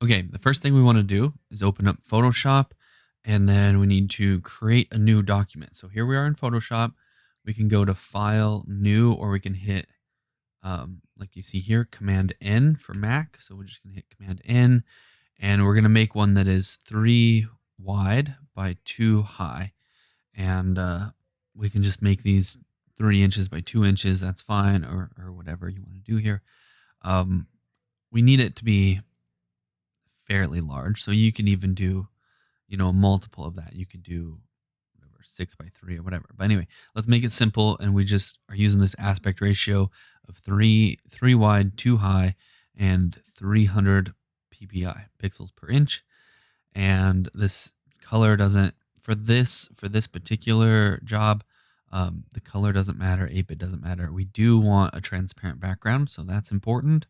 Okay, the first thing we want to do is open up Photoshop and then we need to create a new document. So here we are in Photoshop. We can go to File, New, or we can hit, like you see here, Command N for Mac. So we're just going to hit Command N and we're going to make one that is 3 wide by 2 high. And we can just make these 3 inches by 2 inches. That's fine, or whatever you want to do here. Um, we need it to be fairly large. So you can even do, a multiple of that. You could do whatever, 6 by 3 or whatever. But anyway, let's make it simple. And we just are using this aspect ratio of three wide, 2 high, and 300 ppi, pixels per inch. And this color doesn't, for this particular job, the color doesn't matter. 8-bit doesn't matter. We do want a transparent background, so that's important.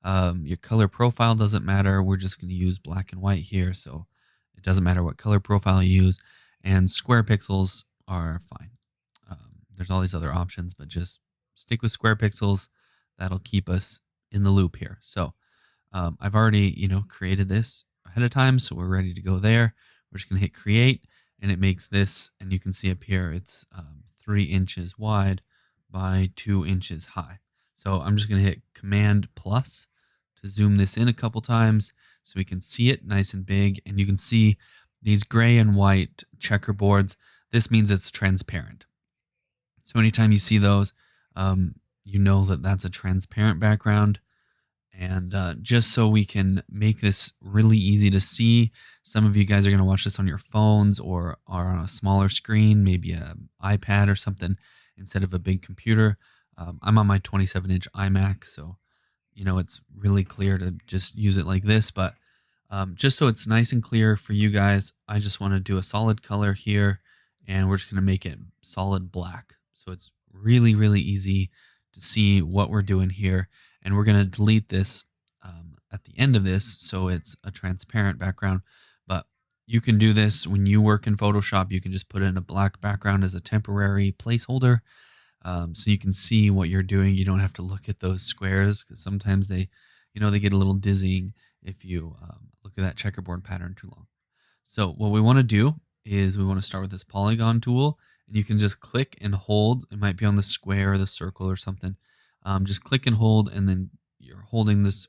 Your color profile doesn't matter. We're just going to use black and white here, so it doesn't matter what color profile you use. And square pixels are fine. There's all these other options, but just stick with square pixels. That'll keep us in the loop here. So I've already, created this ahead of time, so we're ready to go there. We're just going to hit create, and it makes this, and you can see up here, it's 3 inches wide by 2 inches high. So I'm just going to hit Command plus to zoom this in a couple times so we can see it nice and big. And you can see these gray and white checkerboards. This means it's transparent. So anytime you see those, you know that that's a transparent background. And just so we can make this really easy to see, some of you guys are going to watch this on your phones or on a smaller screen, maybe an iPad or something instead of a big computer. I'm on my 27-inch iMac, so it's really clear to just use it like this. But just so it's nice and clear for you guys, I just want to do a solid color here, and we're just going to make it solid black. So it's really, really easy to see what we're doing here. And we're going to delete this at the end of this, so it's a transparent background. But you can do this when you work in Photoshop. You can just put in a black background as a temporary placeholder, so you can see what you're doing. You don't have to look at those squares because sometimes they get a little dizzying if you look at that checkerboard pattern too long. So what we want to do is we want to start with this polygon tool, and you can just click and hold. It might be on the square or the circle or something. Just click and hold, and then you're holding this,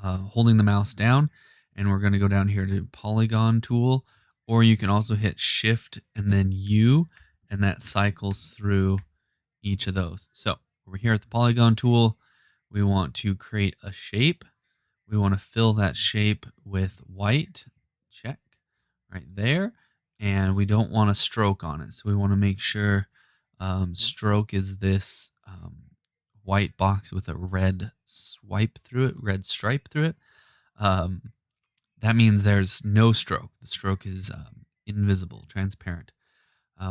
holding the mouse down, and we're going to go down here to polygon tool, or you can also hit shift and then U, and that cycles through each of those. So over here at the polygon tool, we want to create a shape. We want to fill that shape with white, check right there, and we don't want a stroke on it. So we want to make sure stroke is this white box with a red swipe through it, red stripe through it. That means there's no stroke. The stroke is invisible, transparent.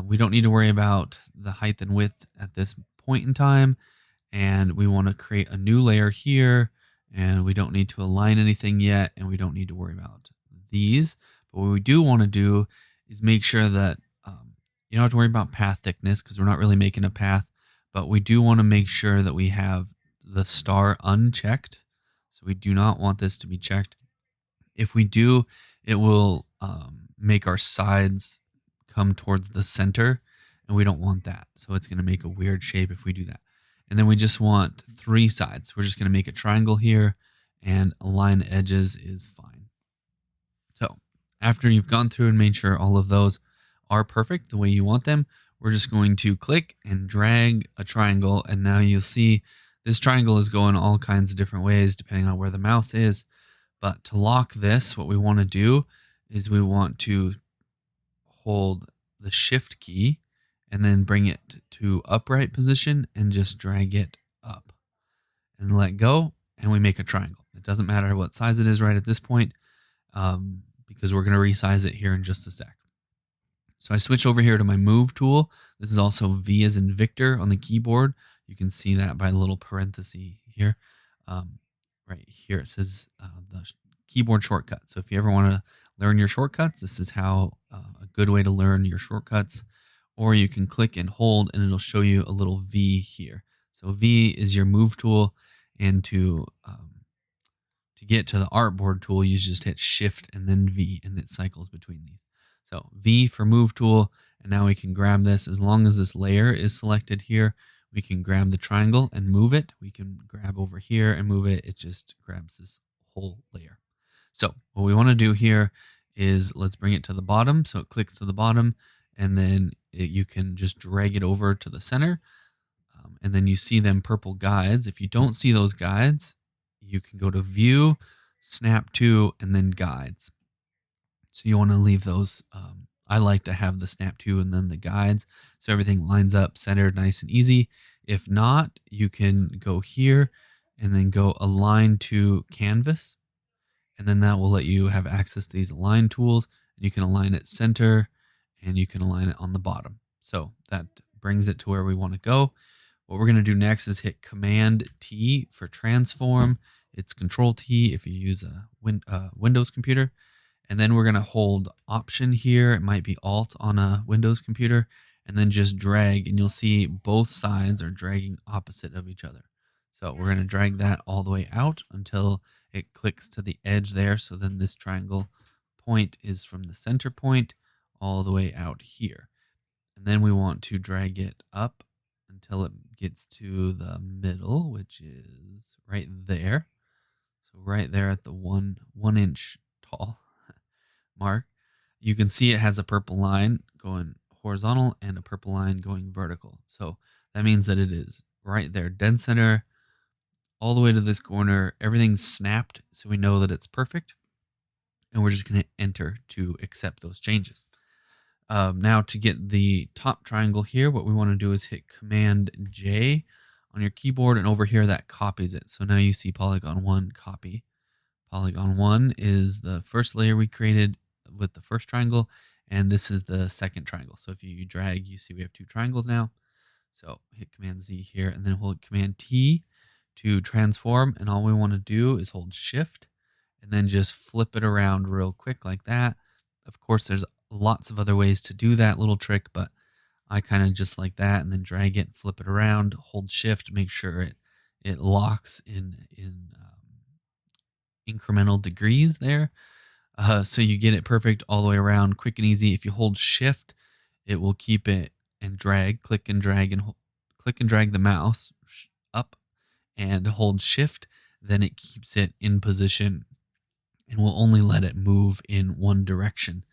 We don't need to worry about the height and width at this point in time. And we want to create a new layer here. And we don't need to align anything yet. And we don't need to worry about these. But what we do want to do is make sure that you don't have to worry about path thickness because we're not really making a path. But we do want to make sure that we have the star unchecked. So we do not want this to be checked. If we do, it will make our sides come towards the center, and we don't want that. So it's going to make a weird shape if we do that. And then we just want 3 sides. We're just going to make a triangle here, and align edges is fine. So after you've gone through and made sure all of those are perfect the way you want them, we're just going to click and drag a triangle, and now you'll see this triangle is going all kinds of different ways depending on where the mouse is. But to lock this, what we want to do is we want to hold the shift key and then bring it to upright position and just drag it up and let go, and we make a triangle. It doesn't matter what size it is right at this point because we're going to resize it here in just a sec. So I switch over here to my move tool. This is also V as in Victor on the keyboard. You can see that by the little parenthesis here. Right here it says the keyboard shortcut. So if you ever want to learn your shortcuts, this is how a good way to learn your shortcuts. Or you can click and hold, and it'll show you a little V here. So V is your move tool, and to To get to the artboard tool, you just hit Shift and then V, and it cycles between these. So V for move tool, and now we can grab this. As long as this layer is selected here, we can grab the triangle and move it. We can grab over here and move it. It just grabs this whole layer. So what we want to do here is let's bring it to the bottom. So it clicks to the bottom, and then you can just drag it over to the center. And then you see them purple guides. If you don't see those guides, you can go to View, Snap to, and then Guides. So you want to leave those. I like to have the Snap to and then the guides, so everything lines up, centered, nice and easy. If not, you can go here and then go Align to Canvas, and then that will let you have access to these align tools. And you can align it center, and you can align it on the bottom. So that brings it to where we want to go. What we're going to do next is hit Command T for transform. It's Control T if you use a Windows computer. And then we're going to hold Option here. It might be Alt on a Windows computer. And then just drag, and you'll see both sides are dragging opposite of each other. So we're going to drag that all the way out until it clicks to the edge there. So then this triangle point is from the center point all the way out here. And then we want to drag it up until it gets to the middle, which is right there. So right there at the one inch tall mark. You can see it has a purple line going horizontal and a purple line going vertical. So that means that it is right there, dead center, all the way to this corner. Everything's snapped, so we know that it's perfect. And we're just going to enter to accept those changes. Now to get the top triangle here, what we want to do is hit Command J on your keyboard, and over here that copies it. So now you see polygon 1 copy. Polygon 1 is the first layer we created with the first triangle, and this is the second triangle. So if you drag, you see we have 2 triangles now. So hit Command Z here, and then hold Command T to transform, and all we want to do is hold Shift and then just flip it around real quick like that. Of course, there's lots of other ways to do that little trick, but I kind of just like that, and then drag it, flip it around, hold Shift, make sure it locks in incremental degrees there. So you get it perfect all the way around, quick and easy. If you hold Shift, it will keep it, and drag, click and drag the mouse up and hold Shift. Then it keeps it in position and will only let it move in one direction,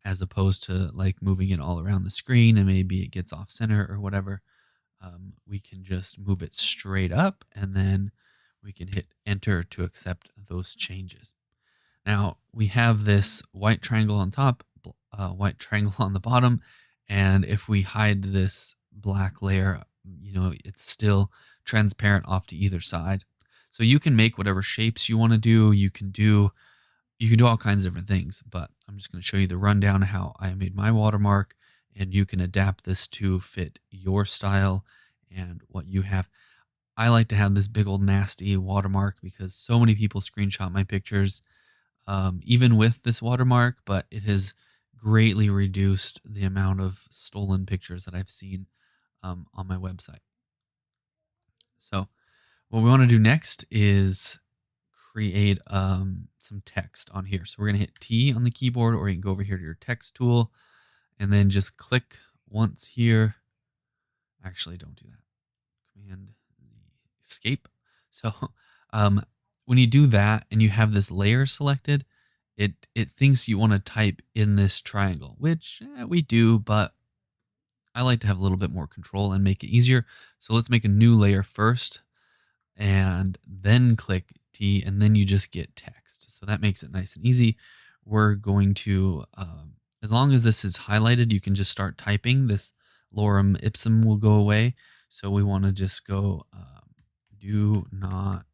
as opposed to like moving it all around the screen and maybe it gets off center or whatever. We can just move it straight up, and then we can hit enter to accept those changes. Now we have this white triangle on top, white triangle on the bottom, and if we hide this black layer, it's still transparent off to either side. So you can make whatever shapes you want to do. You can do all kinds of different things, but I'm just going to show you the rundown of how I made my watermark, and you can adapt this to fit your style and what you have. I like to have this big old nasty watermark because so many people screenshot my pictures, even with this watermark, but it has greatly reduced the amount of stolen pictures that I've seen on my website. So what we want to do next is create some text on here. So we're going to hit T on the keyboard, or you can go over here to your text tool and then just click once here. Actually, don't do that. Command escape. So when you do that and you have this layer selected, it thinks you want to type in this triangle, which we do, but I like to have a little bit more control and make it easier. So let's make a new layer first and then click T, and then you just get text. So that makes it nice and easy. We're going to, as long as this is highlighted, you can just start typing. This lorem ipsum will go away. So we want to just go do not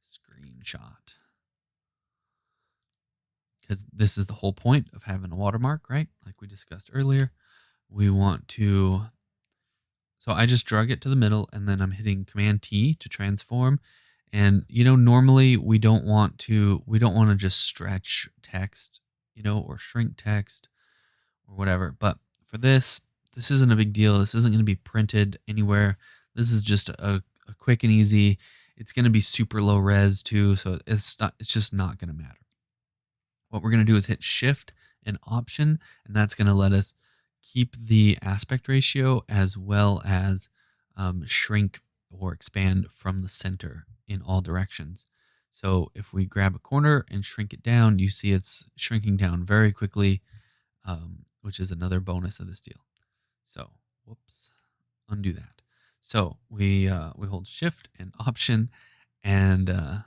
screenshot, because this is the whole point of having a watermark, right? Like we discussed earlier. We want to, so I just drag it to the middle, and then I'm hitting Command T to transform. And normally we don't want to just stretch text, or shrink text or whatever. But for this isn't a big deal. This isn't going to be printed anywhere. This is just a quick and easy. It's going to be super low res too, so it's just not going to matter. What we're going to do is hit Shift and Option, and that's going to let us keep the aspect ratio as well as shrink or expand from the center in all directions. So if we grab a corner and shrink it down, you see it's shrinking down very quickly, which is another bonus of this deal. So, whoops, undo that. So we hold Shift and Option, and I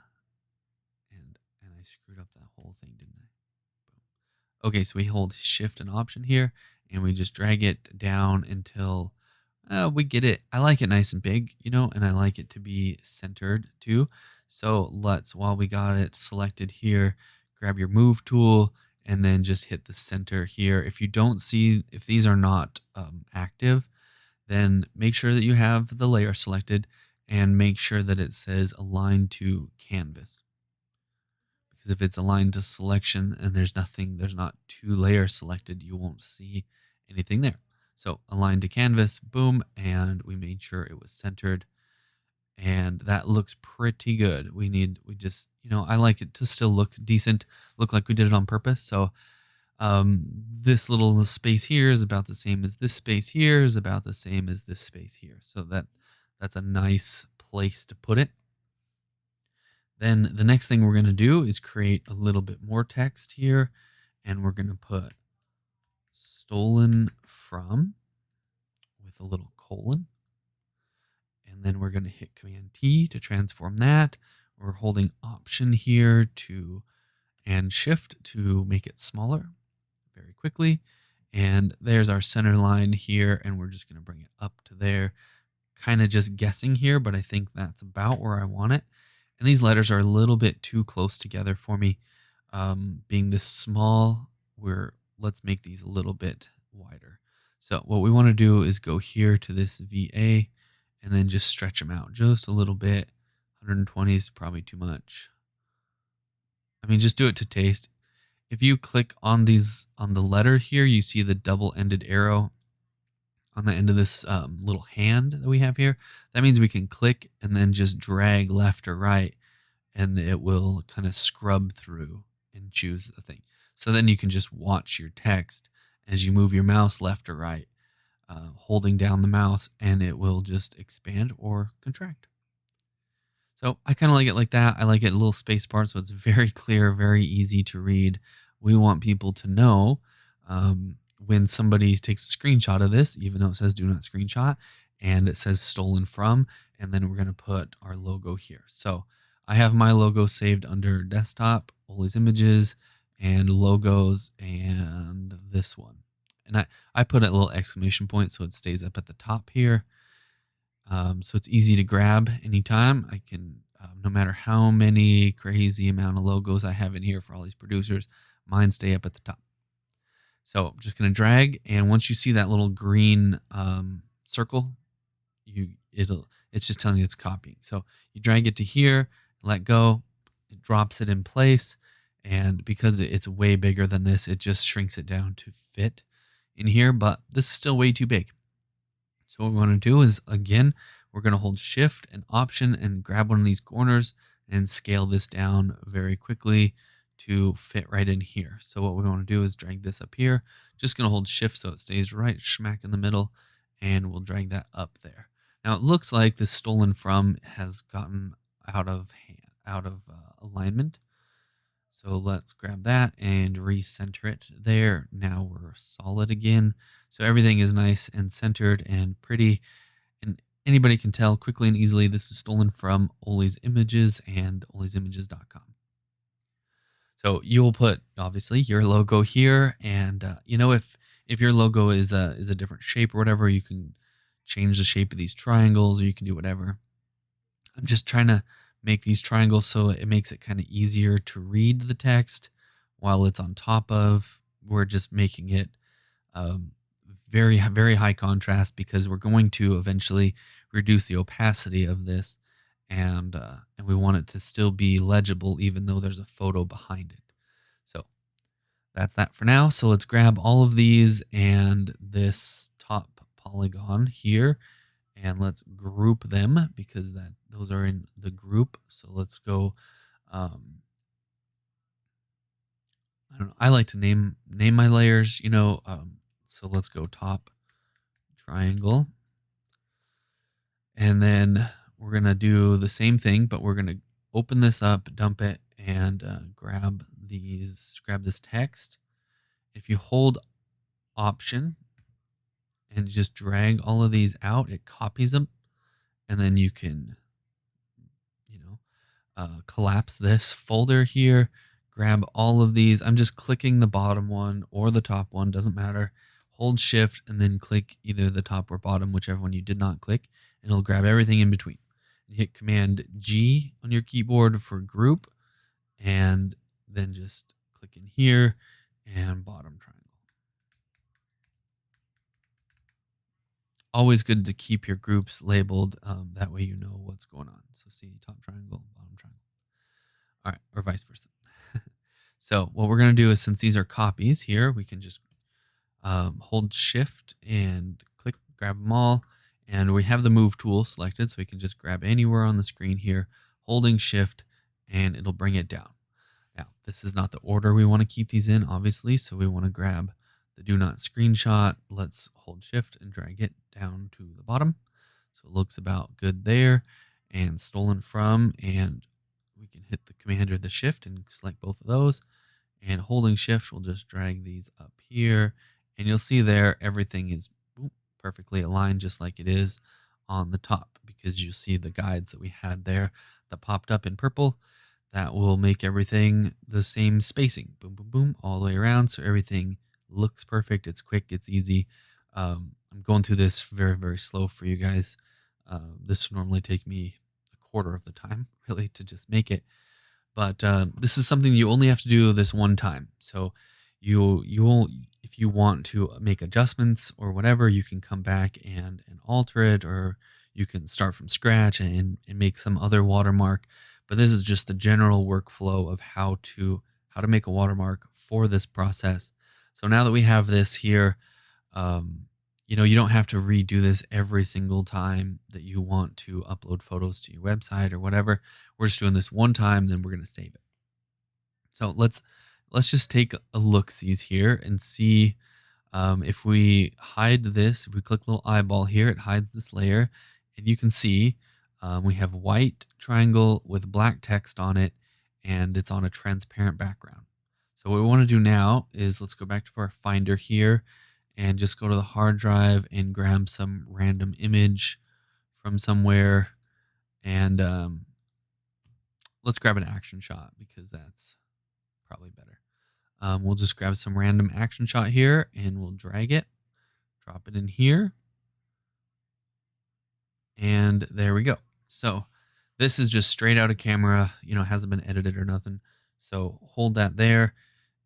screwed up that whole thing, didn't I? Okay, so we hold Shift and Option here, and we just drag it down until we get it. I like it nice and big, and I like it to be centered too. So while we got it selected here, grab your Move tool and then just hit the center here. If you don't see, if these are not active, then make sure that you have the layer selected and make sure that it says Align to Canvas. Because if it's aligned to selection and there's not two layers selected, you won't see anything there. So align to canvas, boom, and we made sure it was centered, and that looks pretty good. We just, I like it to still look decent, look like we did it on purpose. So this little space here is about the same as this space here is about the same as this space here. So that's a nice place to put it. Then the next thing we're going to do is create a little bit more text here, and we're going to put stolen from with a little colon. And then we're going to hit Command T to transform that. We're holding Option here and Shift to make it smaller very quickly. And there's our center line here, and we're just going to bring it up to there. Kind of just guessing here, but I think that's about where I want it. And these letters are a little bit too close together for me. Being this small, let's make these a little bit wider. So what we want to do is go here to this VA and then just stretch them out just a little bit. 120 is probably too much. I mean, just do it to taste. If you click on the letter here, you see the double-ended arrow on the end of this little hand that we have here. That means we can click and then just drag left or right, and it will kind of scrub through and choose the thing. So then you can just watch your text as you move your mouse left or right, holding down the mouse, and it will just expand or contract. So I kind of like it like that. I like it a little space apart, so it's very clear, very easy to read. We want people to know when somebody takes a screenshot of this, even though it says do not screenshot, and it says stolen from, and then we're going to put our logo here. So I have my logo saved under desktop, all these images, and logos, and this one. And I put a little exclamation point so it stays up at the top here. So it's easy to grab anytime. I can, no matter how many crazy amount of logos I have in here for all these producers, mine stay up at the top. So I'm just going to drag, and once you see that little green circle, it's just telling you it's copying. So you drag it to here, let go, it drops it in place, and because it's way bigger than this, it just shrinks it down to fit in here, but this is still way too big. So what we want to do is, again, we're going to hold Shift and Option and grab one of these corners and scale this down very quickly to fit right in here. So what we want to do is drag this up here. Just going to hold Shift so it stays right smack in the middle, and we'll drag that up there. Now it looks like this stolen from has gotten out of alignment. So let's grab that and recenter it there. Now we're solid again. So everything is nice and centered and pretty. And anybody can tell quickly and easily this is stolen from Oli's Images and olisimages.com. So you'll put, obviously, your logo here. And, if your logo is a different shape or whatever, you can change the shape of these triangles, or you can do whatever. I'm just trying to make these triangles so it makes it kind of easier to read the text while it's on top of. We're just making it very, very high contrast because we're going to eventually reduce the opacity of this, and we want it to still be legible even though there's a photo behind it. So that's that for now. So let's grab all of these and this top polygon here, and let's group them because those are in the group. So let's go. Um, I don't know. I like to name my layers. So let's go top triangle, and then we're gonna do the same thing, but we're gonna open this up, dump it, and grab this text. If you hold Option and just drag all of these out, it copies them, and then you can, you know, collapse this folder here, grab all of these. I'm just clicking the bottom one or the top one, doesn't matter. Hold Shift and then click either the top or bottom, whichever one you did not click, and it'll grab everything in between. You hit Command G on your keyboard for group, and then just click in here and bottom triangle. Always good to keep your groups labeled. That way you know what's going on. So see top triangle, bottom triangle. All right, or vice versa. So what we're going to do is, since these are copies here, we can just hold Shift and click, grab them all. And we have the Move tool selected, so we can just grab anywhere on the screen here, holding Shift, and it'll bring it down. Now, this is not the order we want to keep these in, obviously, so we want to grab the Do Not Screenshot. Let's hold Shift and drag it down to the bottom. So it looks about good there. And Stolen From, and we can hit the Command or the Shift and select both of those. And holding Shift, we'll just drag these up here. And you'll see there, everything is perfectly aligned just like it is on the top, because you see the guides that we had there that popped up in purple. That will make everything the same spacing, boom, boom, boom, all the way around. So everything looks perfect. It's quick. It's easy. I'm going through this very, very slow for you guys. This would normally take me a quarter of the time, really, to just make it. But this is something you only have to do this one time. So you will, if you want to make adjustments or whatever, you can come back and alter it, or you can start from scratch and make some other watermark. But this is just the general workflow of how to make a watermark for this process. So now that we have this here, you don't have to redo this every single time that you want to upload photos to your website or whatever. We're just doing this one time, then we're going to save it. So let's just take a look-sees here and see if we hide this. If we click the little eyeball here, it hides this layer, and you can see we have white triangle with black text on it, and it's on a transparent background. So what we want to do now is let's go back to our Finder here and just go to the hard drive and grab some random image from somewhere. And let's grab an action shot because that's probably better. We'll just grab some random action shot here and we'll drag it, drop it in here. And there we go. So this is just straight out of camera, hasn't been edited or nothing. So hold that there,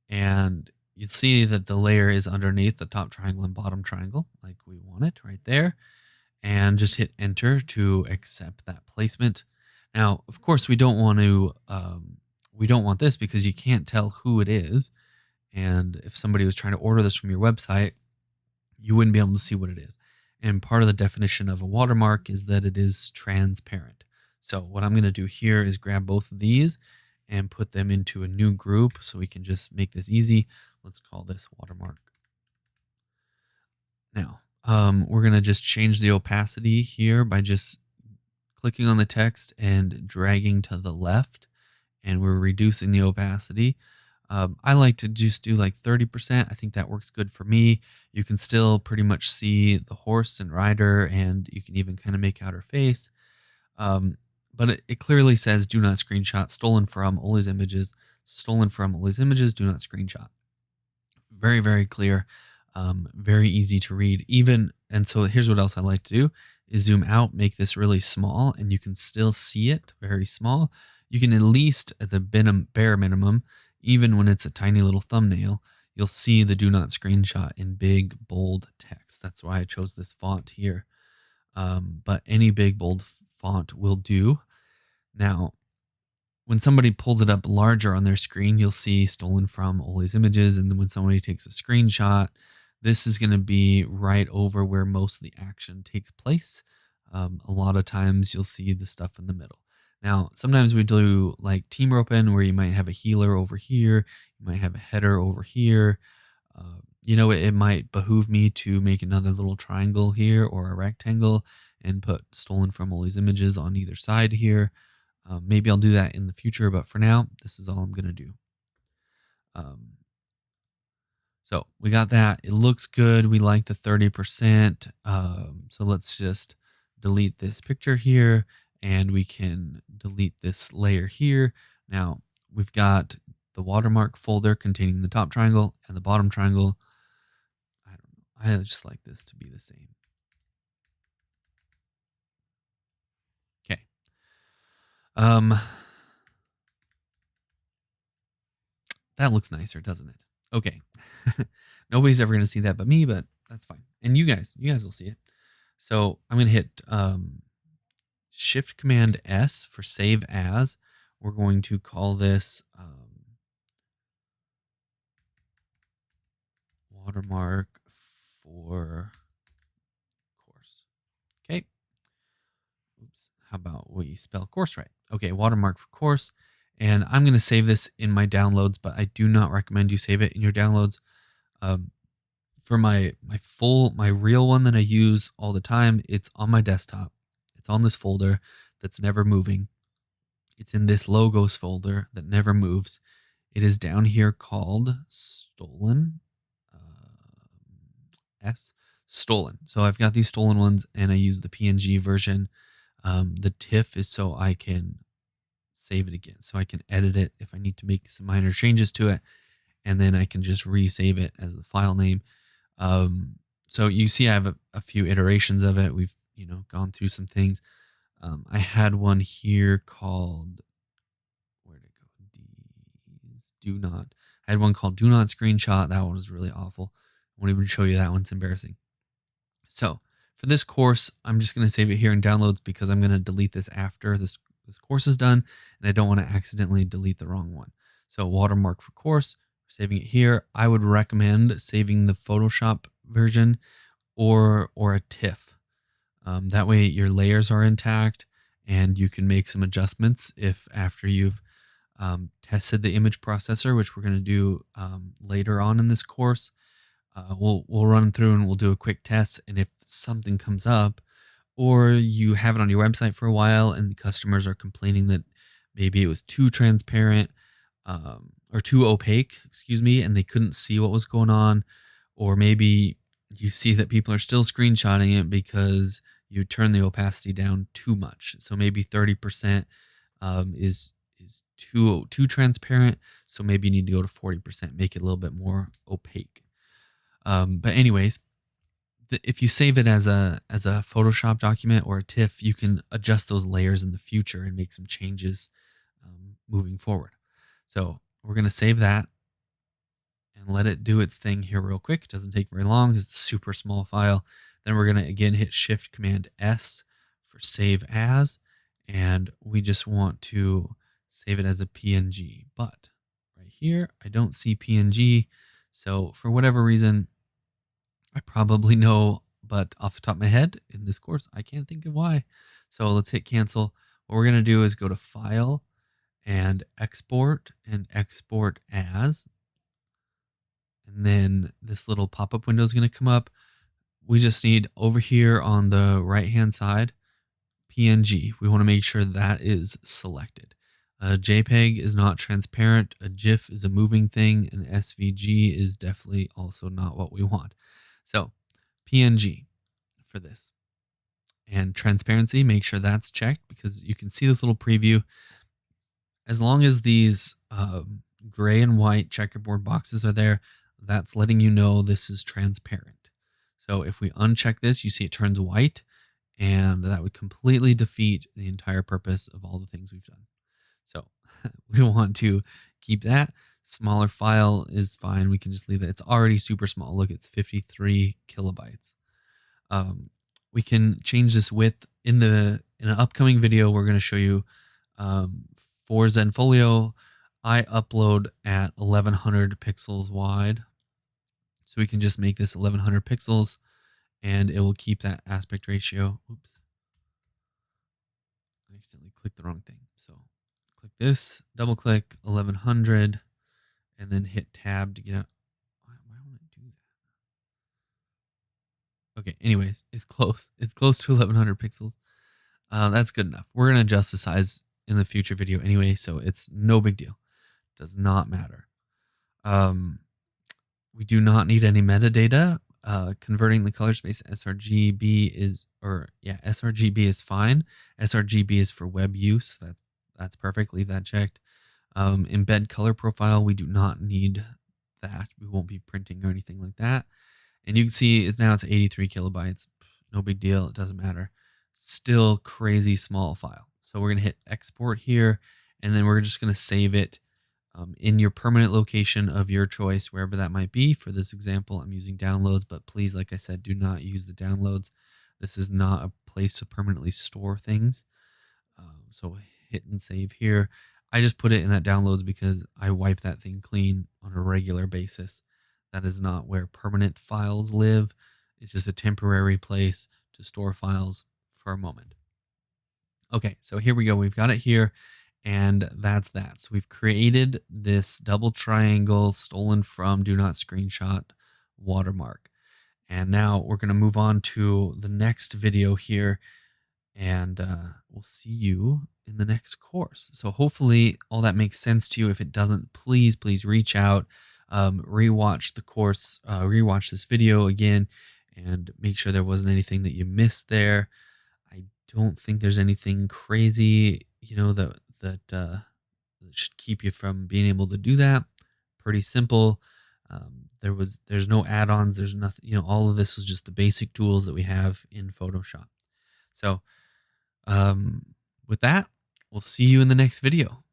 and you see that the layer is underneath the top triangle and bottom triangle like we want it right there. And just hit enter to accept that placement. Now, of course, we don't want this because you can't tell who it is. And if somebody was trying to order this from your website, you wouldn't be able to see what it is. And part of the definition of a watermark is that it is transparent. So what I'm going to do here is grab both of these and put them into a new group so we can just make this easy. Let's call this watermark. Now, we're going to just change the opacity here by just clicking on the text and dragging to the left, and we're reducing the opacity. I like to just do like 30%. I think that works good for me. You can still pretty much see the horse and rider, and you can even kind of make out her face. But it clearly says do not screenshot, stolen from all these images, do not screenshot. Very, very clear. Very easy to read. And so here's what else I like to do is zoom out, make this really small, and you can still see it very small. You can at least at the bare minimum, even when it's a tiny little thumbnail, you'll see the do not screenshot in big, bold text. That's why I chose this font here. But any big, bold font will do. Now, when somebody pulls it up larger on their screen, you'll see stolen from all these images. And then when somebody takes a screenshot, this is going to be right over where most of the action takes place. A lot of times you'll see the stuff in the middle. Now, sometimes we do like team roping where you might have a healer over here, you might have a header over here. It might behoove me to make another little triangle here or a rectangle and put stolen from all these images on either side here. Maybe I'll do that in the future, but for now, this is all I'm going to do. Um, so we got that. It looks good. We like the 30%. So let's just delete this picture here and we can delete this layer here. Now we've got the watermark folder containing the top triangle and the bottom triangle. I don't know. I just like this to be the same. Okay. That looks nicer, doesn't it? Okay. Nobody's ever going to see that but me, but that's fine. And you guys will see it. So I'm going to hit Shift Command S for save as. We're going to call this watermark for course. Okay. Oops. How about we spell course right? Okay, watermark for course. And I'm going to save this in my downloads, but I do not recommend you save it in your downloads. For my real one that I use all the time, it's on my desktop. It's on this folder that's never moving. It's in this logos folder that never moves. It is down here called stolen. Stolen. So I've got these stolen ones and I use the PNG version. The TIFF is so I can save it again. So I can edit it if I need to make some minor changes to it. And then I can just resave it as the file name. So you see I have a few iterations of it. We've, gone through some things. I had one here called, where'd it go? Do not. I had one called Do Not Screenshot. That one was really awful. I won't even show you that one. It's embarrassing. So for this course, I'm just going to save it here in downloads because I'm going to delete this after this course is done. And I don't want to accidentally delete the wrong one. So watermark for course, saving it here. I would recommend saving the Photoshop version or a TIFF. That way your layers are intact and you can make some adjustments if after you've tested the image processor, which we're going to do later on in this course. We'll run through and we'll do a quick test. And if something comes up or you have it on your website for a while and the customers are complaining that maybe it was too transparent or too opaque, and they couldn't see what was going on, or maybe you see that people are still screenshotting it because you turn the opacity down too much. So maybe 30% is too transparent. So maybe you need to go to 40%, make it a little bit more opaque. But anyways, if you save it as a Photoshop document or a TIFF, you can adjust those layers in the future and make some changes moving forward. So we're going to save that and let it do its thing here real quick. It doesn't take very long. It's a super small file. Then we're going to again hit Shift Command S for save as, and we just want to save it as a PNG. But right here, I don't see PNG. So for whatever reason, I probably know, but off the top of my head in this course, I can't think of why. So let's hit cancel. What we're going to do is go to File and export as. And then this little pop-up window is going to come up. We just need over here on the right-hand side, PNG. We want to make sure that is selected. A JPEG is not transparent. A GIF is a moving thing. And SVG is definitely also not what we want. So PNG for this. And transparency, make sure that's checked because you can see this little preview. As long as these gray and white checkerboard boxes are there, that's letting you know this is transparent. So if we uncheck this, you see it turns white, and that would completely defeat the entire purpose of all the things we've done. So we want to keep that. Smaller file is fine. We can just leave it. It's already super small. Look, it's 53 kilobytes. We can change this width in an upcoming video. We're going to show you for Zenfolio. I upload at 1100 pixels wide. So we can just make this 1100 pixels and it will keep that aspect ratio. Oops. accidentally clicked the wrong thing. So click this, double click 1100, and then hit tab to get out. Why won't it do that? Okay, anyways, it's close. It's close to 1100 pixels. That's good enough. We're going to adjust the size in the future video anyway, so it's no big deal. Does not matter. We do not need any metadata. Converting the color space sRGB sRGB is fine. sRGB is for web use. That's perfect. Leave that checked. Embed color profile, we do not need that. We won't be printing or anything like that. And you can see it's 83 kilobytes. No big deal. It doesn't matter. Still crazy small file. So we're going to hit export here, and then we're just going to save it in your permanent location of your choice, wherever that might be. For this example, I'm using downloads, but please, like I said, do not use the downloads. This is not a place to permanently store things. So hit and save here. I just put it in that downloads because I wipe that thing clean on a regular basis. That is not where permanent files live. It's just a temporary place to store files for a moment. Okay, so here we go. We've got it here, and that's that. So we've created this double triangle stolen from do not screenshot watermark. And now we're going to move on to the next video here, and we'll see you in the next course. So hopefully all that makes sense to you. If it doesn't, please reach out, rewatch the course, rewatch this video again, and make sure there wasn't anything that you missed there. I don't think there's anything crazy, that should keep you from being able to do that. Pretty simple. There's no add-ons. There's nothing. All of this was just the basic tools that we have in Photoshop. So with that, we'll see you in the next video.